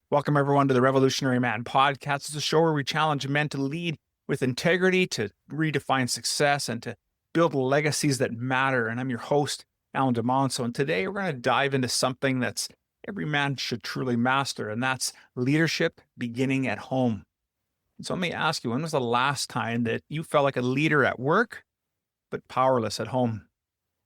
Welcome, everyone, to the Revolutionary Man podcast. It's a show where we challenge men to lead with integrity, to redefine success, and to build legacies that matter. And I'm your host, Alan DeMonso. And today we're going to dive into something that's every man should truly master, and that's leadership beginning at home. So let me ask you, when was the last time that you felt like a leader at work, but powerless at home?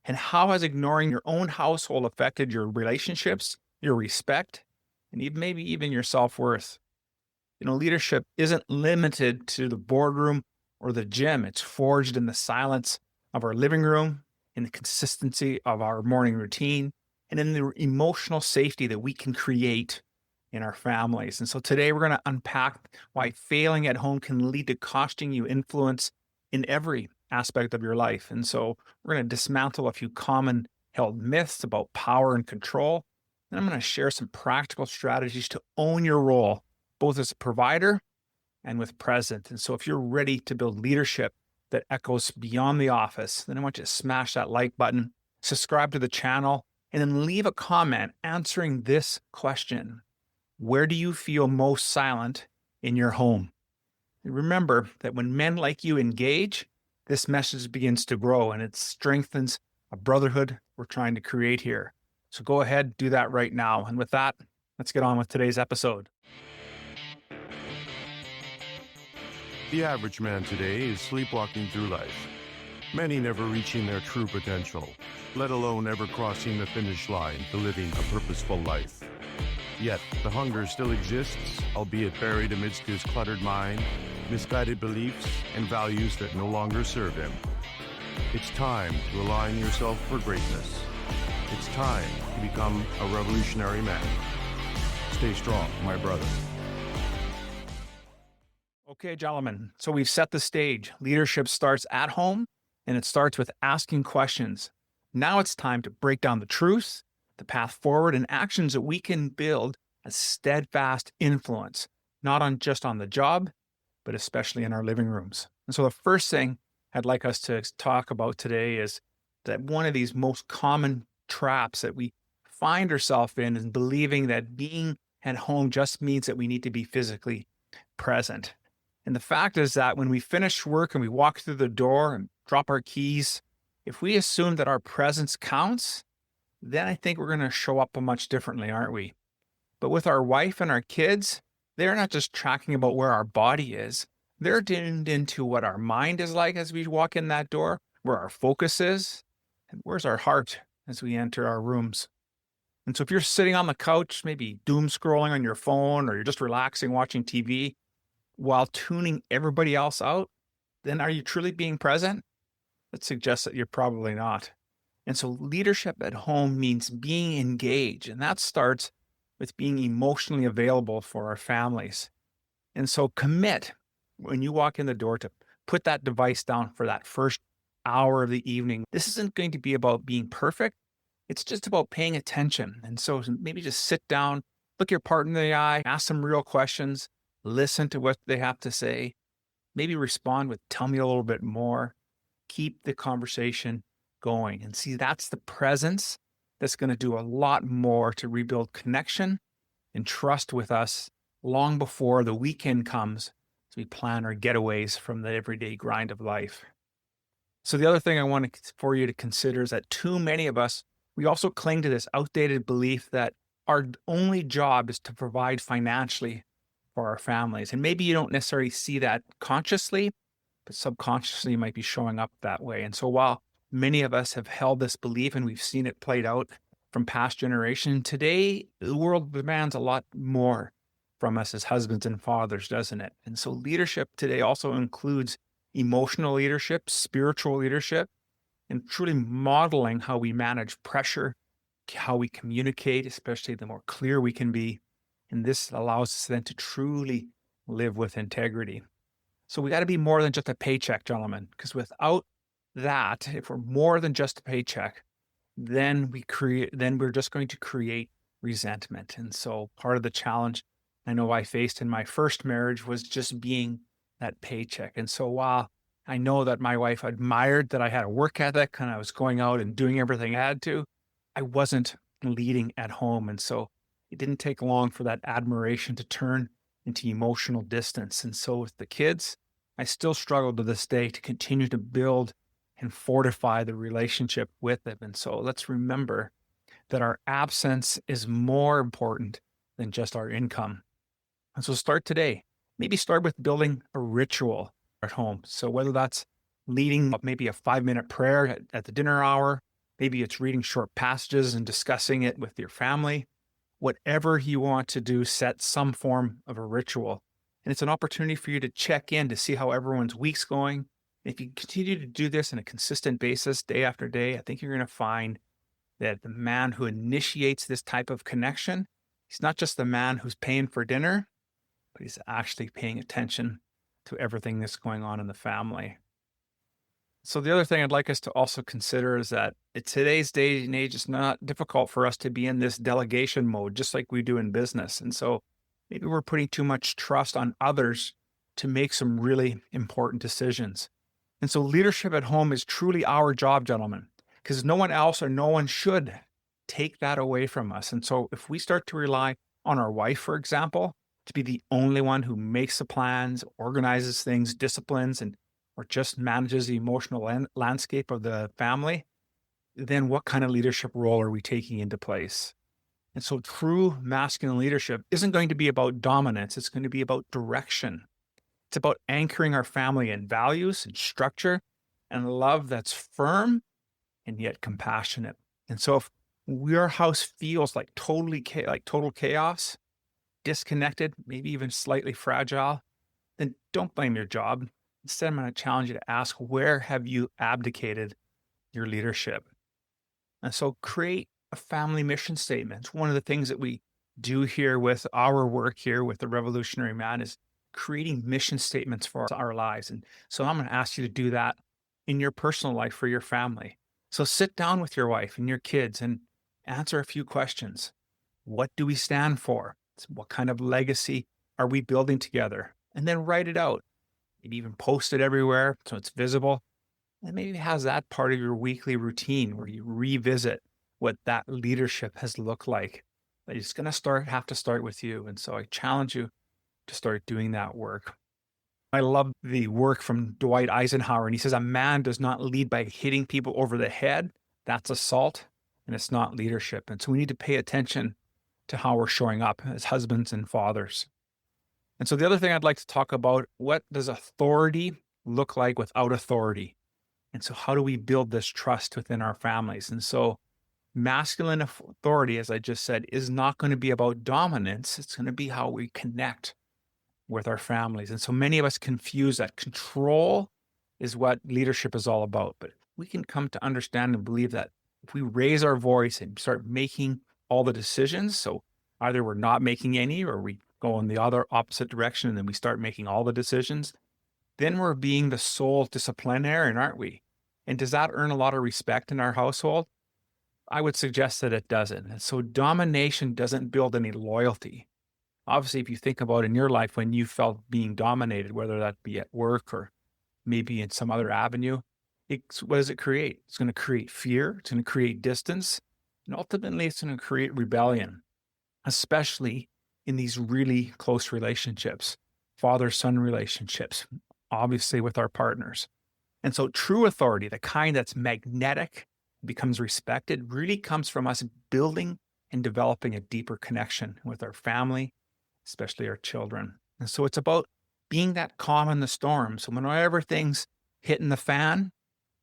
And how has ignoring your own household affected your relationships, your respect, and even maybe even your self-worth? Leadership isn't limited to the boardroom or the gym. It's forged in the silence of our living room, in the consistency of our morning routine, and in the emotional safety that we can create in our families. And so today we're going to unpack why failing at home can lead to costing you influence in every aspect of your life. And so we're going to dismantle a few common held myths about power and control. And I'm going to share some practical strategies to own your role, both as a provider and with present. And so if you're ready to build leadership that echoes beyond the office, then I want you to smash that like button, subscribe to the channel, and then leave a comment answering this question: where do you feel most silent in your home? And remember that when men like you engage, this message begins to grow and it strengthens a brotherhood we're trying to create here. So go ahead, do that right now. And with that, let's get on with today's episode. The average man today is sleepwalking through life, many never reaching their true potential, let alone ever crossing the finish line to living a purposeful life. Yet, the hunger still exists, albeit buried amidst his cluttered mind, misguided beliefs, and values that no longer serve him. It's time to align yourself for greatness. It's time to become a revolutionary man. Stay strong, my brother. Okay, gentlemen, so we've set the stage. Leadership starts at home, and it starts with asking questions. Now it's time to break down the truth, the path forward, and actions that we can build a steadfast influence, not just on the job, but especially in our living rooms. And so the first thing I'd like us to talk about today is that one of these most common traps that we find ourselves in is believing that being at home just means that we need to be physically present. And the fact is that when we finish work and we walk through the door and drop our keys, if we assume that our presence counts, then I think we're going to show up much differently, aren't we? But with our wife and our kids, they're not just tracking about where our body is. They're tuned into what our mind is like as we walk in that door, where our focus is, and where's our heart as we enter our rooms. And so if you're sitting on the couch, maybe doom scrolling on your phone, or you're just relaxing watching TV while tuning everybody else out, then are you truly being present? That suggests that you're probably not. And so leadership at home means being engaged, and that starts with being emotionally available for our families. And so commit when you walk in the door to put that device down for that first hour of the evening. This isn't going to be about being perfect. It's just about paying attention. And so maybe just sit down, look your partner in the eye, ask some real questions, listen to what they have to say, maybe respond with, tell me a little bit more, keep the conversation going. And see, that's the presence that's going to do a lot more to rebuild connection and trust with us long before the weekend comes as we plan our getaways from the everyday grind of life. So the other thing I want for you to consider is that too many of us, we also cling to this outdated belief that our only job is to provide financially for our families. And maybe you don't necessarily see that consciously, but subconsciously you might be showing up that way. And so while many of us have held this belief and we've seen it played out from past generations, today the world demands a lot more from us as husbands and fathers, doesn't it? And so leadership today also includes emotional leadership, spiritual leadership, and truly modeling how we manage pressure, how we communicate, especially the more clear we can be. And this allows us then to truly live with integrity. So we got to be more than just a paycheck, gentlemen, because without that, if we're more than just a paycheck, then we're just going to create resentment. And so part of the challenge I know I faced in my first marriage was just being that paycheck. And so while I know that my wife admired that I had a work ethic and I was going out and doing everything I had to, I wasn't leading at home. And so it didn't take long for that admiration to turn into emotional distance. And so with the kids, I still struggle to this day to continue to build and fortify the relationship with them. And so let's remember that our absence is more important than just our income. And so start today. Maybe start with building a ritual at home. So whether that's leading maybe a 5-minute prayer at the dinner hour, maybe it's reading short passages and discussing it with your family, whatever you want to do, set some form of a ritual. And it's an opportunity for you to check in to see how everyone's week's going. If you continue to do this on a consistent basis, day after day, I think you're going to find that the man who initiates this type of connection, he's not just the man who's paying for dinner, but he's actually paying attention to everything that's going on in the family. So the other thing I'd like us to also consider is that in today's day and age, it's not difficult for us to be in this delegation mode, just like we do in business. And so maybe we're putting too much trust on others to make some really important decisions. And so leadership at home is truly our job, gentlemen, because no one else or no one should take that away from us. And so if we start to rely on our wife, for example, to be the only one who makes the plans, organizes things, disciplines, or just manages the emotional landscape of the family, then what kind of leadership role are we taking into place? And so true masculine leadership isn't going to be about dominance. It's going to be about direction. It's about anchoring our family in values and structure and love that's firm and yet compassionate. And so if your house feels like total chaos, disconnected, maybe even slightly fragile, then don't blame your job. Instead, I'm going to challenge you to ask, where have you abdicated your leadership? And so create a family mission statement. It's one of the things that we do here with our work here with the Revolutionary Man is creating mission statements for our lives. And so I'm going to ask you to do that in your personal life for your family. So sit down with your wife and your kids and answer a few questions. What do we stand for? What kind of legacy are we building together? And then write it out. Maybe even post it everywhere so it's visible. And maybe it has that part of your weekly routine where you revisit what that leadership has looked like. But it's going to have to start with you. And so I challenge you to start doing that work. I love the work from Dwight Eisenhower, and he says, a man does not lead by hitting people over the head. That's assault, and it's not leadership. And so we need to pay attention to how we're showing up as husbands and fathers. And so the other thing I'd like to talk about, what does authority look like without authority? And so how do we build this trust within our families? And so masculine authority, as I just said, is not going to be about dominance. It's going to be how we connect with our families. And so many of us confuse that control is what leadership is all about. But we can come to understand and believe that if we raise our voice and start making all the decisions, so either we're not making any or we go in the other opposite direction and then we start making all the decisions, then we're being the sole disciplinarian, aren't we? And does that earn a lot of respect in our household? I would suggest that it doesn't. And so domination doesn't build any loyalty. Obviously, if you think about in your life when you felt being dominated, whether that be at work or maybe in some other avenue, what does it create? It's going to create fear. It's going to create distance. And ultimately, it's going to create rebellion, especially in these really close relationships, father-son relationships, obviously with our partners. And so true authority, the kind that's magnetic, becomes respected, really comes from us building and developing a deeper connection with our family, especially our children. And so it's about being that calm in the storm. So whenever things hitting the fan,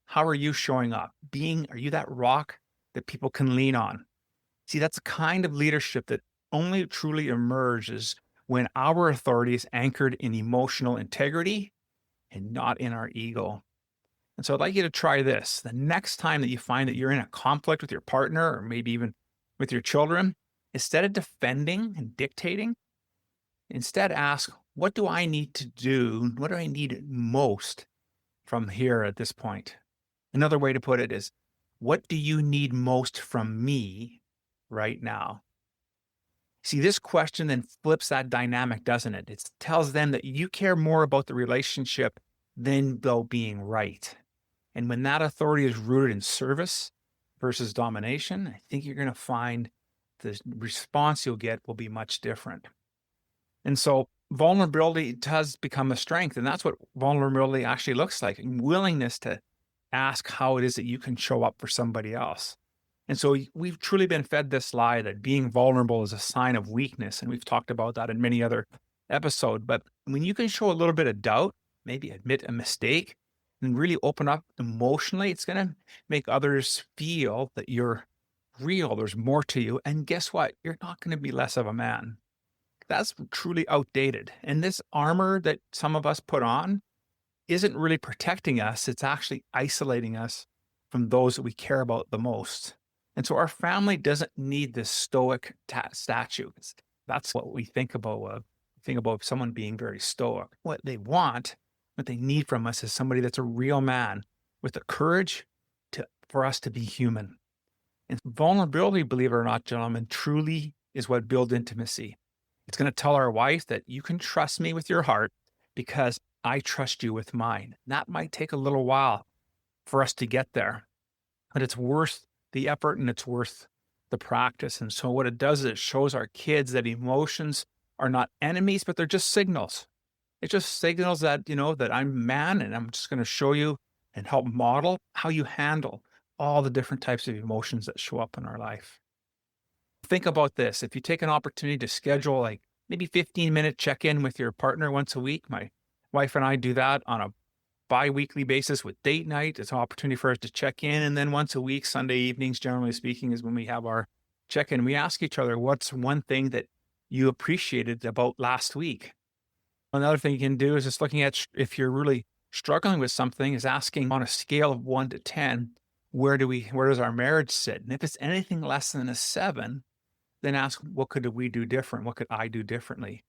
how are you showing up? Are you that rock that people can lean on? See, that's the kind of leadership that only truly emerges when our authority is anchored in emotional integrity and not in our ego. And so I'd like you to try this. The next time that you find that you're in a conflict with your partner or maybe even with your children, instead of defending and dictating, instead ask, what do I need to do? What do I need most from here at this point? Another way to put it is, what do you need most from me right now? See, this question then flips that dynamic, doesn't it? It tells them that you care more about the relationship than though being right. And when that authority is rooted in service versus domination, I think you're going to find the response you'll get will be much different. And so vulnerability does become a strength. And that's what vulnerability actually looks like, and willingness to ask how it is that you can show up for somebody else. And so we've truly been fed this lie that being vulnerable is a sign of weakness. And we've talked about that in many other episodes. But when you can show a little bit of doubt, maybe admit a mistake, and really open up emotionally, it's going to make others feel that you're real. There's more to you. And guess what? You're not going to be less of a man. That's truly outdated. And this armor that some of us put on isn't really protecting us. It's actually isolating us from those that we care about the most. And so our family doesn't need this stoic statue. That's what we think about. Think about someone being very stoic. What they want, what they need from us is somebody that's a real man with the courage for us to be human. And vulnerability, believe it or not, gentlemen, truly is what builds intimacy. It's going to tell our wife that you can trust me with your heart because I trust you with mine. That might take a little while for us to get there, but it's worth the effort and it's worth the practice. And so what it does is it shows our kids that emotions are not enemies, but they're just signals. It just signals that, that I'm a man, and I'm just going to show you and help model how you handle all the different types of emotions that show up in our life. Think about this. If you take an opportunity to schedule like maybe 15-minute check-in with your partner once a week, my wife and I do that on a bi-weekly basis with date night. It's an opportunity for us to check in. And then once a week, Sunday evenings, generally speaking, is when we have our check-in. We ask each other, what's one thing that you appreciated about last week? Another thing you can do is just looking at, if you're really struggling with something, is asking on a scale of 1 to 10, where does our marriage sit? And if it's anything less than a 7, then ask, what could we do different? What could I do differently?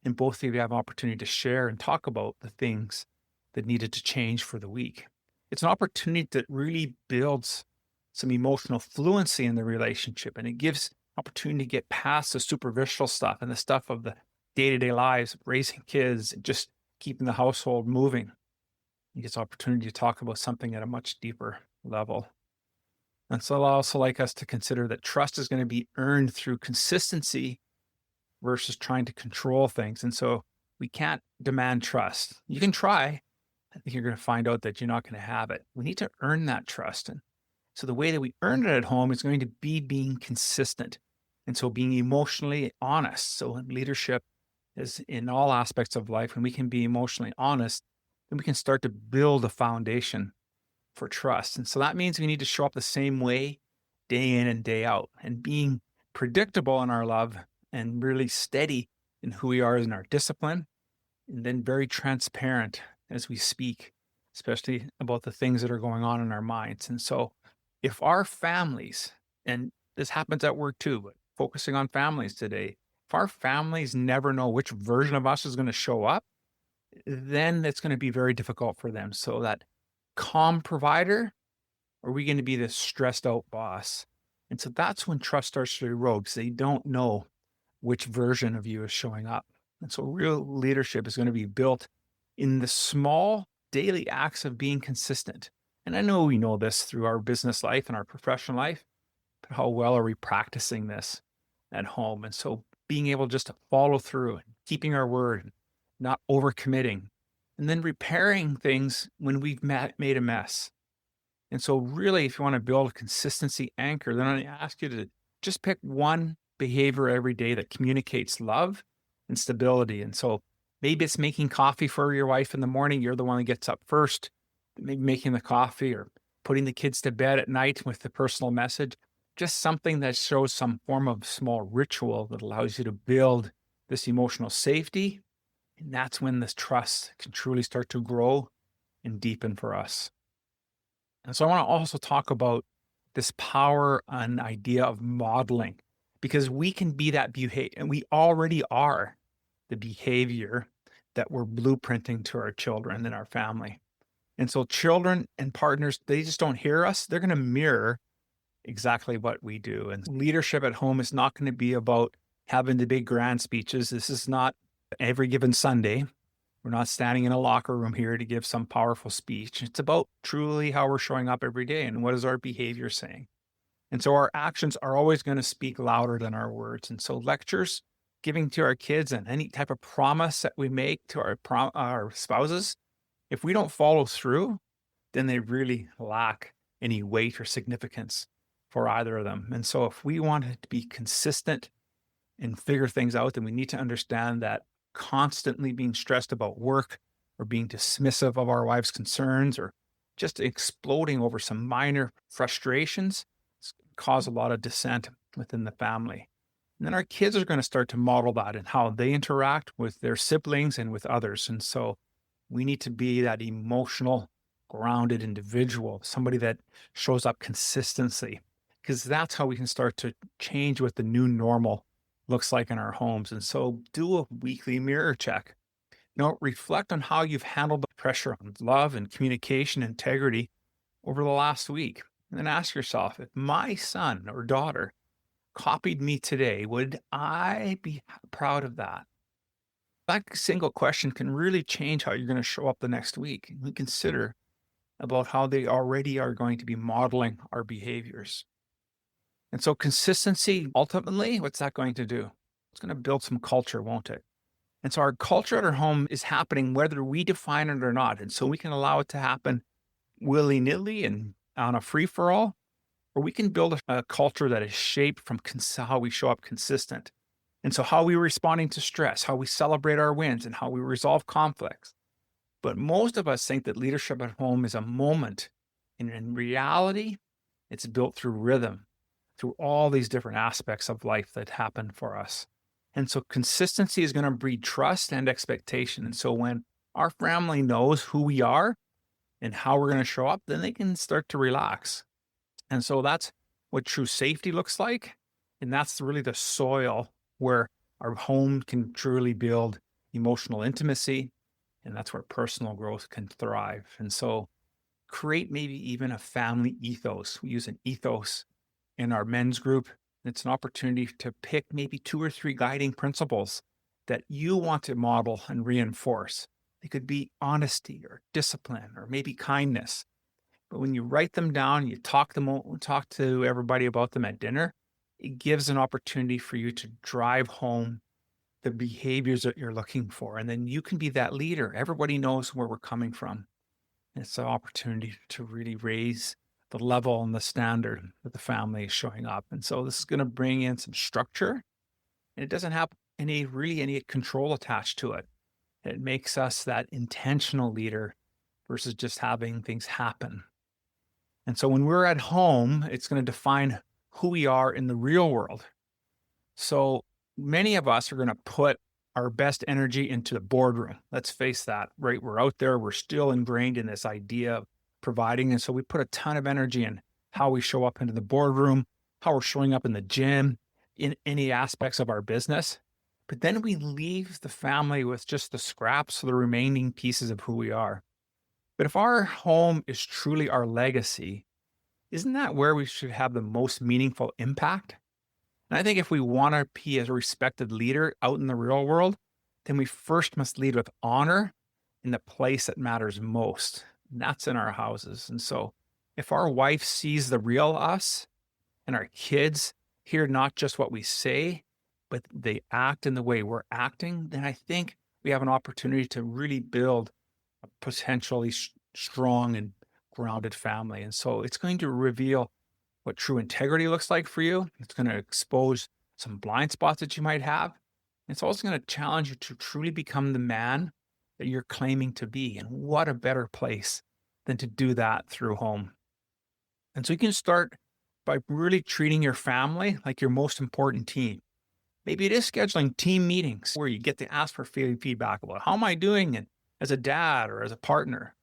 And both of you have an opportunity to share and talk about the things that needed to change for the week. It's an opportunity that really builds some emotional fluency in the relationship, and it gives opportunity to get past the superficial stuff and the stuff of the day-to-day lives, raising kids, and just keeping the household moving. It gives opportunity to talk about something at a much deeper level. And so I'd also like us to consider that trust is going to be earned through consistency versus trying to control things. And so we can't demand trust. You can try. I think you're going to find out that you're not going to have it. We need to earn that trust. And so the way that we earn it at home is going to be being consistent. And so being emotionally honest. So in leadership is in all aspects of life, when we can be emotionally honest, then we can start to build a foundation for trust. And so that means we need to show up the same way day in and day out, and being predictable in our love and really steady in who we are in our discipline, and then very transparent as we speak, especially about the things that are going on in our minds. And so if our families, and this happens at work too, but focusing on families today, if our families never know which version of us is going to show up, then it's going to be very difficult for them. So that calm provider, or are we going to be this stressed out boss? And so that's when trust starts to erode, because they don't know which version of you is showing up. And so real leadership is going to be built in the small daily acts of being consistent. And I know we know this through our business life and our professional life, but how well are we practicing this at home? And so being able just to follow through and keeping our word, not overcommitting, and then repairing things when we've made a mess. And so really, if you want to build a consistency anchor, then I ask you to just pick one behavior every day that communicates love and stability. And so maybe it's making coffee for your wife in the morning. You're the one that gets up first, maybe making the coffee, or putting the kids to bed at night with the personal message. Just something that shows some form of small ritual that allows you to build this emotional safety. And that's when this trust can truly start to grow and deepen for us. And so I want to also talk about this power and idea of modeling, because we can be that behavior, and we already are the behavior that we're blueprinting to our children and our family. And so children and partners, they just don't hear us. They're going to mirror exactly what we do. And leadership at home is not going to be about having the big grand speeches. This is not every given Sunday. We're not standing in a locker room here to give some powerful speech. It's about truly how we're showing up every day and what is our behavior saying. And so our actions are always going to speak louder than our words. And so lectures, giving to our kids, and any type of promise that we make to our spouses, if we don't follow through, then they really lack any weight or significance for either of them. And so if we want it to be consistent and figure things out, then we need to understand that constantly being stressed about work or being dismissive of our wife's concerns or just exploding over some minor frustrations cause a lot of dissent within the family. And then our kids are going to start to model that in how they interact with their siblings and with others. And so we need to be that emotional, grounded individual, somebody that shows up consistently, because that's how we can start to change what the new normal looks like in our homes. And so do a weekly mirror check. Reflect on how you've handled the pressure on love and communication integrity over the last week. And then ask yourself, if my son or daughter copied me today, would I be proud of that? That single question can really change how you're going to show up the next week. And we consider about how they already are going to be modeling our behaviors. And so consistency, ultimately, what's that going to do? It's going to build some culture, won't it? And so our culture at our home is happening whether we define it or not. And so we can allow it to happen willy-nilly and on a free-for-all, or we can build a culture that is shaped from how we show up consistent. And so how we're responding to stress, how we celebrate our wins, and how we resolve conflicts. But most of us think that leadership at home is a moment. And in reality, it's built through rhythm, through all these different aspects of life that happen for us. And so consistency is going to breed trust and expectation. And so when our family knows who we are and how we're going to show up, then they can start to relax. And so that's what true safety looks like. And that's really the soil where our home can truly build emotional intimacy. And that's where personal growth can thrive. And so create maybe even a family ethos. We use an ethos in our men's group. It's an opportunity to pick maybe 2 or 3 guiding principles that you want to model and reinforce. They could be honesty or discipline or maybe kindness. But when you write them down, you talk to everybody about them at dinner, it gives an opportunity for you to drive home the behaviors that you're looking for. And then you can be that leader. Everybody knows where we're coming from. It's an opportunity to really raise the level and the standard that the family is showing up. And so this is going to bring in some structure, and it doesn't have any control attached to it. It makes us that intentional leader versus just having things happen. And so when we're at home, it's going to define who we are in the real world. So many of us are going to put our best energy into the boardroom. Let's face that, right? We're out there, we're still ingrained in this idea of providing. And so we put a ton of energy in how we show up into the boardroom, how we're showing up in the gym, in any aspects of our business. But then we leave the family with just the scraps, the remaining pieces of who we are. But if our home is truly our legacy, isn't that where we should have the most meaningful impact? And I think if we want to be a respected leader out in the real world, then we first must lead with honor in the place that matters most. And that's in our houses. And so if our wife sees the real us and our kids hear not just what we say, but they act in the way we're acting, then I think we have an opportunity to really build a potentially strong and grounded family. And so it's going to reveal what true integrity looks like for you. It's going to expose some blind spots that you might have. It's also going to challenge you to truly become the man that you're claiming to be. And what a better place than to do that through home. And so you can start by really treating your family like your most important team. Maybe it is scheduling team meetings where you get to ask for feedback about how am I doing and as a dad or as a partner.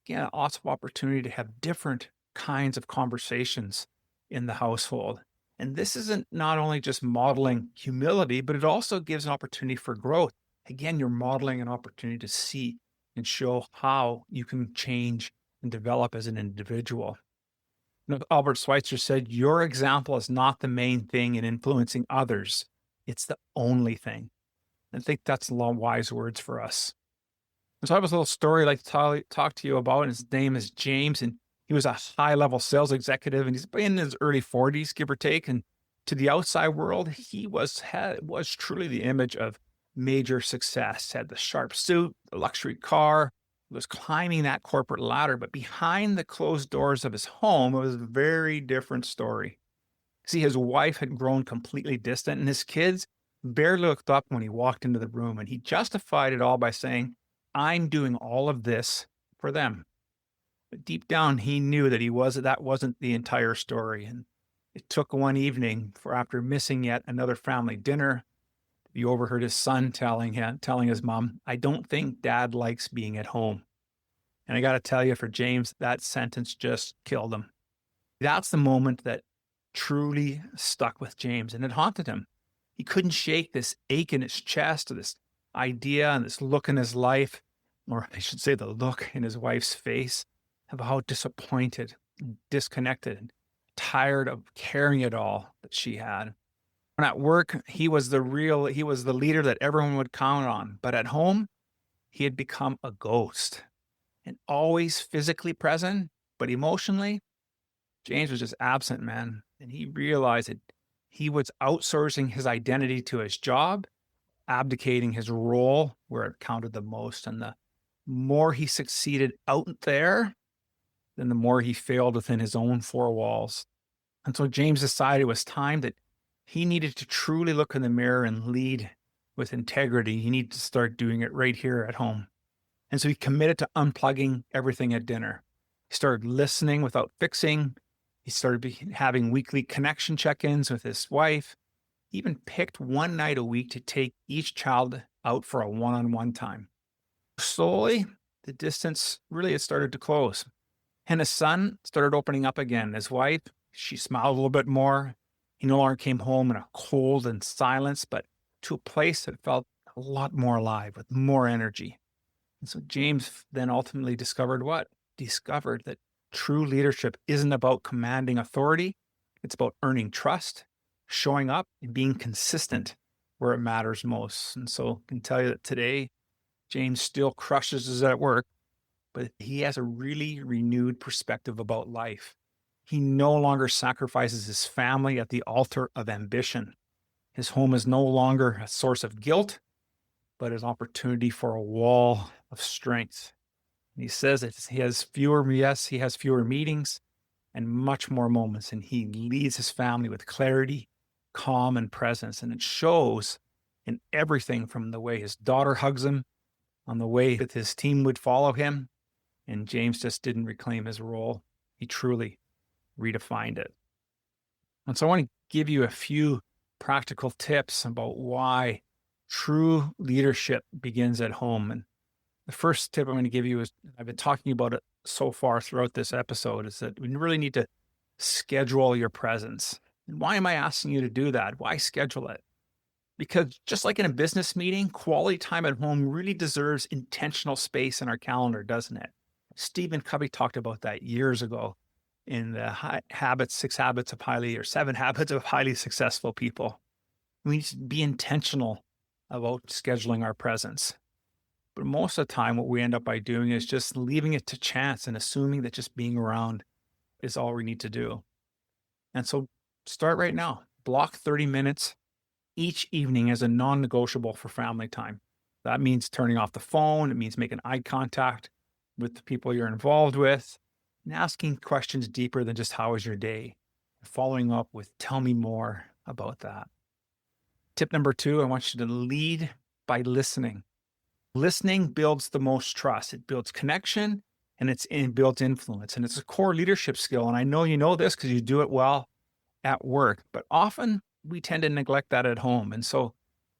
Again, an awesome opportunity to have different kinds of conversations in the household. And this isn't not only just modeling humility, but it also gives an opportunity for growth. Again, you're modeling an opportunity to see and show how you can change and develop as an individual. Albert Schweitzer said, your example is not the main thing in influencing others. It's the only thing. I think that's a lot of wise words for us. And so I have a little story I'd like to talk to you about. And his name is James, and He was a high-level sales executive, and he's in his early 40s, give or take. And to the outside world, he was truly the image of major success. Had the sharp suit, the luxury car, was climbing that corporate ladder. But behind the closed doors of his home, it was a very different story. See, his wife had grown completely distant, and his kids barely looked up when he walked into the room. And he justified it all by saying, "I'm doing all of this for them." But deep down, he knew that wasn't the entire story. And it took one evening for after missing yet another family dinner, he overheard his son telling his mom, "I don't think dad likes being at home." And I got to tell you, for James, that sentence just killed him. That's the moment that truly stuck with James, and it haunted him. He couldn't shake this ache in his chest, or this idea and this look in his life, or I should say the look in his wife's face, of how disappointed and disconnected and tired of carrying it all that she had. And at work, he was the leader that everyone would count on. But at home, he had become a ghost and always physically present, but emotionally, James was just absent, man. And he realized that he was outsourcing his identity to his job, abdicating his role where it counted the most. And the more he succeeded out there, then the more he failed within his own four walls. And so James decided it was time that he needed to truly look in the mirror and lead with integrity. He needed to start doing it right here at home. And so he committed to unplugging everything at dinner. He started listening without fixing. He started having weekly connection check-ins with his wife. He even picked one night a week to take each child out for a one-on-one time. Slowly, the distance really had started to close. And his son started opening up again. His wife, she smiled a little bit more. He no longer came home in a cold and silence, but to a place that felt a lot more alive, with more energy. And so James then ultimately discovered what? Discovered that true leadership isn't about commanding authority. It's about earning trust, showing up, and being consistent where it matters most. And so I can tell you that today, James still crushes us at work, but he has a really renewed perspective about life. He no longer sacrifices his family at the altar of ambition. His home is no longer a source of guilt, but an opportunity for a wall of strength. And he says that he has fewer meetings and much more moments, and he leads his family with clarity, calm, and presence. And it shows in everything from the way his daughter hugs him, on the way that his team would follow him. And James just didn't reclaim his role. He truly redefined it. And so I want to give you a few practical tips about why true leadership begins at home. And the first tip I'm going to give you is, I've been talking about it so far throughout this episode, is that we really need to schedule your presence. And why am I asking you to do that? Why schedule it? Because just like in a business meeting, quality time at home really deserves intentional space in our calendar, doesn't it? Stephen Covey talked about that years ago in the 7 habits of highly successful people. We need to be intentional about scheduling our presence. But most of the time, what we end up by doing is just leaving it to chance and assuming that just being around is all we need to do. And so start right now. Block 30 minutes each evening as a non-negotiable for family time. That means turning off the phone. It means making eye contact with the people you're involved with and asking questions deeper than just how was your day, following up with tell me more about that. Tip number 2, I want you to lead by listening. Listening builds the most trust. It builds connection and it builds influence. And it's a core leadership skill. And I know you know this because you do it well at work, but often we tend to neglect that at home. And so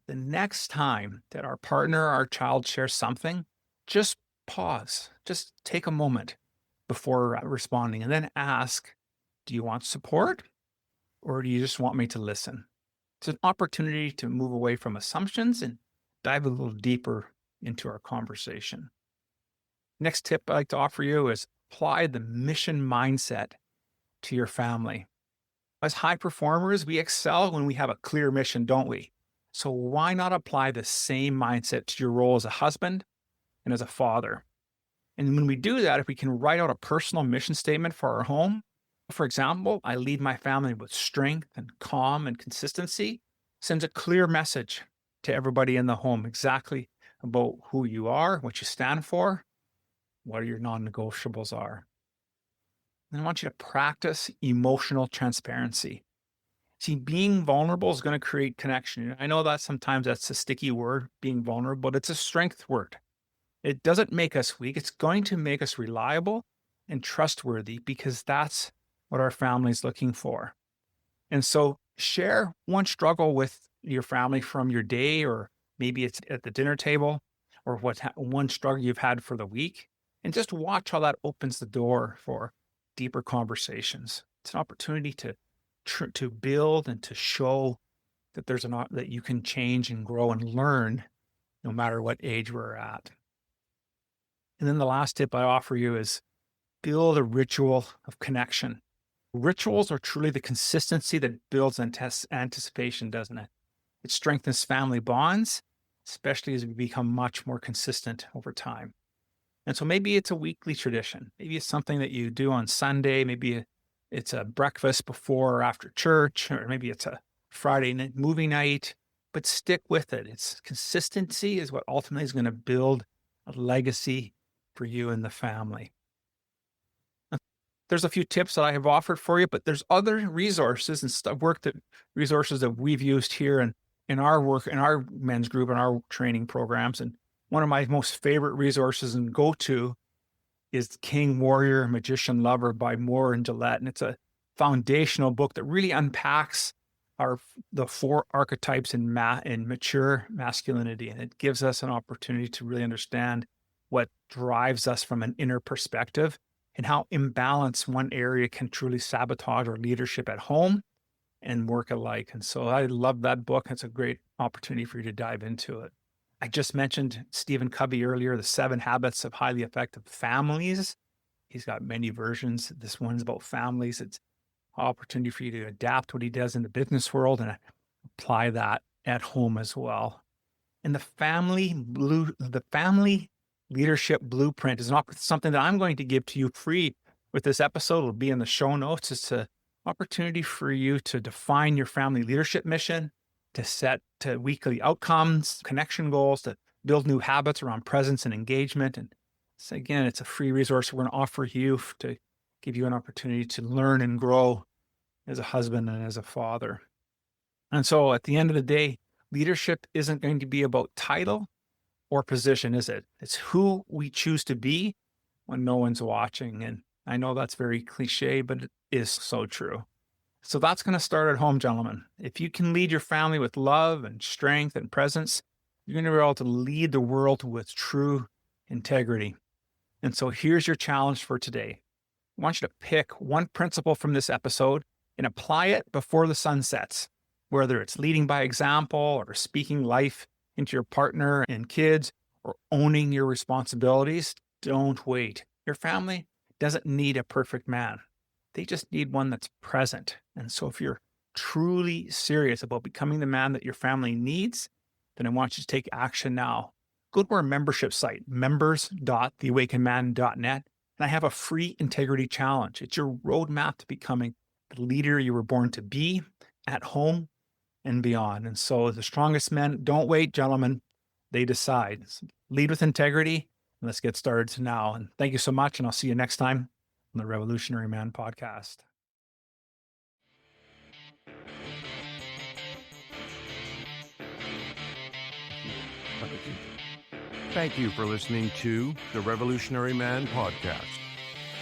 the next time that our partner, our child shares something, just pause, just take a moment before responding and then ask, do you want support or do you just want me to listen? It's an opportunity to move away from assumptions and dive a little deeper into our conversation. Next tip I'd like to offer you is apply the mission mindset to your family. As high performers, we excel when we have a clear mission, don't we? So why not apply the same mindset to your role as a husband and as a father? And when we do that, if we can write out a personal mission statement for our home, for example, I lead my family with strength and calm and consistency, sends a clear message to everybody in the home exactly about who you are, what you stand for, what your non-negotiables are. And I want you to practice emotional transparency. See, being vulnerable is going to create connection. I know that sometimes that's a sticky word, being vulnerable, but it's a strength word. It doesn't make us weak. It's going to make us reliable and trustworthy because that's what our family is looking for. And so share one struggle with your family from your day, or maybe it's at the dinner table, or one struggle you've had for the week, and just watch how that opens the door for deeper conversations. It's an opportunity to build and to show that that you can change and grow and learn no matter what age we're at. And then the last tip I offer you is build a ritual of connection. Rituals are truly the consistency that builds anticipation, doesn't it? It strengthens family bonds, especially as we become much more consistent over time. And so maybe it's a weekly tradition. Maybe it's something that you do on Sunday. Maybe it's a breakfast before or after church, or maybe it's a Friday night movie night, but stick with it. It's consistency is what ultimately is going to build a legacy for you and the family. There's a few tips that I have offered for you, but there's other resources and resources that we've used here in our work, in our men's group, in our training programs. And one of my most favorite resources and go-to is King, Warrior, Magician, Lover by Moore and Gillette. And it's a foundational book that really unpacks the 4 archetypes in mature masculinity. And it gives us an opportunity to really understand what drives us from an inner perspective, and how imbalance one area can truly sabotage our leadership at home and work alike. And so I love that book. It's a great opportunity for you to dive into it. I just mentioned Stephen Covey earlier, The 7 Habits of Highly Effective Families. He's got many versions. This one's about families. It's an opportunity for you to adapt what he does in the business world and apply that at home as well. And the family leadership blueprint is something that I'm going to give to you free with this episode. It'll be in the show notes. It's an opportunity for you to define your family leadership mission, to set weekly outcomes, connection goals, to build new habits around presence and engagement. And so again, it's a free resource we're going to offer you to give you an opportunity to learn and grow as a husband and as a father. And so at the end of the day, leadership isn't going to be about title or position, is it? It's who we choose to be when no one's watching. And I know that's very cliche, but it is so true. So that's going to start at home, gentlemen. If you can lead your family with love and strength and presence, you're going to be able to lead the world with true integrity. And so here's your challenge for today. I want you to pick one principle from this episode and apply it before the sun sets, whether it's leading by example or speaking life into your partner and kids or owning your responsibilities. Don't wait. Your family doesn't need a perfect man. They just need one that's present. And so if you're truly serious about becoming the man that your family needs, then I want you to take action now. Go to our membership site, members.theawakenedman.net, and I have a free integrity challenge. It's your roadmap to becoming the leader you were born to be at home and beyond. And so the strongest men don't wait, gentlemen. They decide. Lead with integrity. And let's get started now. And thank you so much. And I'll see you next time on the Revolutionary Man podcast. Thank you for listening to the Revolutionary Man podcast.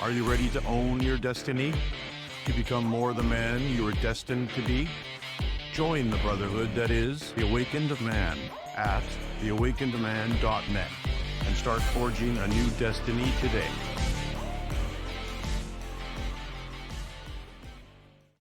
Are you ready to own your destiny? To become more the man you are destined to be? Join the brotherhood that is The Awakened Man at theawakenedman.net and start forging a new destiny today.